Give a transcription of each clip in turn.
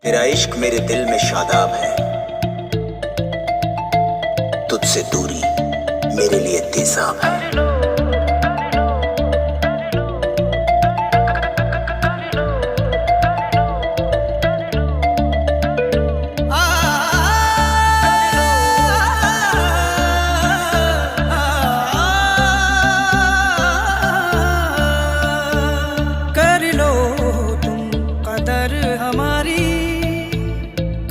तेरा इश्क मेरे दिल में शादाब है, तुझसे दूरी मेरे लिए तेजाब है। कर लो तुम कदर हमारी,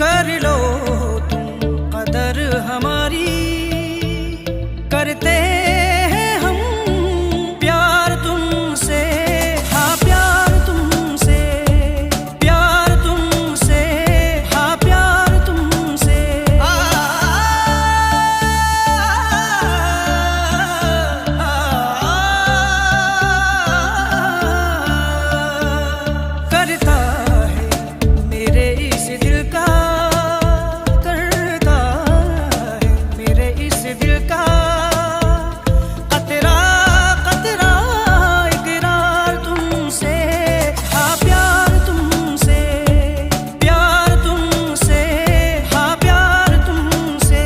कर लो तुम कदर हमारी, करते हैं हम प्यार तुमसे, हाँ प्यार तुमसे, प्यार तुमसे, हाँ प्यार तुमसे। करता है मेरे इस दिल का, करता है मेरे इस दिल का कतरा कतरा इकरार तुमसे, हाँ प्यार तुमसे, प्यार तुमसे, हाँ प्यार तुमसे।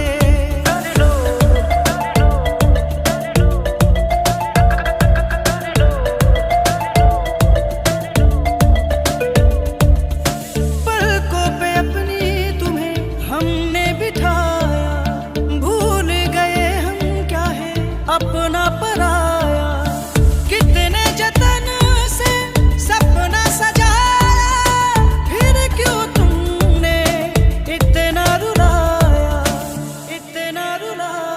कर लो पलकों पे अपनी तुम्हें हमने बिठाया, भूल गए हम क्या है अपना पराया। कितने जतन से सपना सजाया, फिर क्यों तुमने इतना रुलाया, इतना रुलाया,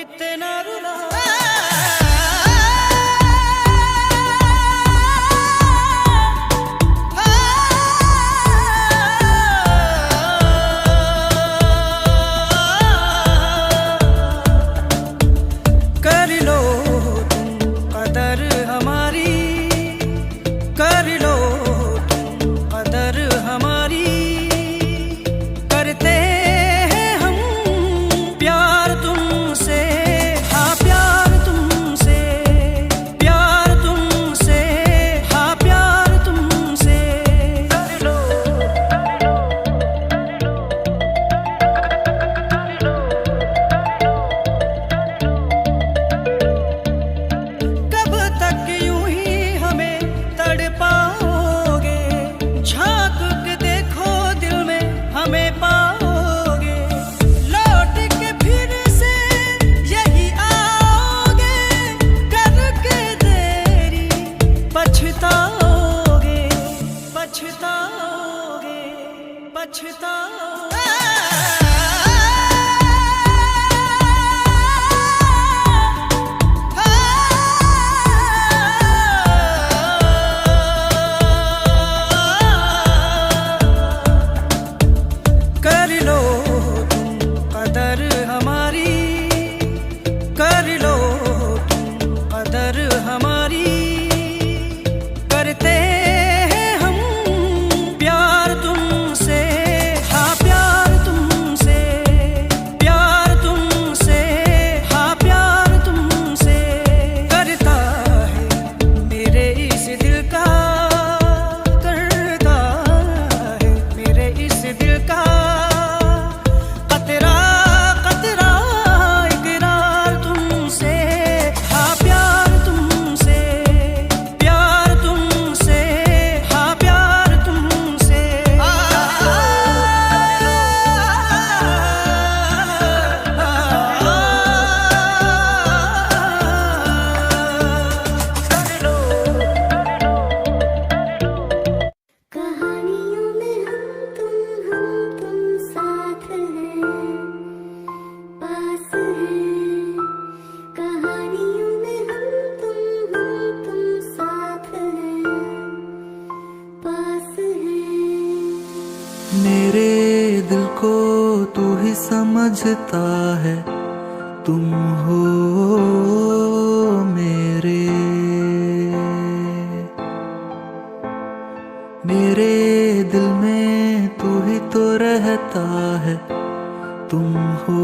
इतना कर लो तुम कदर हमारी, कर लो तुम कदर हमारी, करते हैं हम प्यार तुमसे, हाँ प्यार तुमसे, प्यार तुमसे, हाँ प्यार तुमसे। कर लो कब तक यूं ही हमें तड़पाओगे, झांक के देखो दिल में हमें पाओगे, लौट के फिर से यही आओगे, करके देरी पछताओगे, पछताओगे, कर लो तुम कदर हमारी, कर लो तुम कदर हमारी, करते हैं हम प्यार तुमसे, हाँ प्यार तुमसे, प्यार तुमसे, हाँ प्यार तुमसे। करता है मेरे इस दिल का, करता है मेरे इस दिल का कतरा कतरा इकरार तुमसे, हाँ प्यार तुमसे, प्यार तुमसे, हाँ प्यार तुमसे। कहानियों में हम तुम साथ हैं, पास हैं। कहानियों में हम तुम साथ हैं, पास हैं। मेरे दिल को तू ही समझता है, तुम हो मेरे दिल में तू ही तो रहता है, तुम हो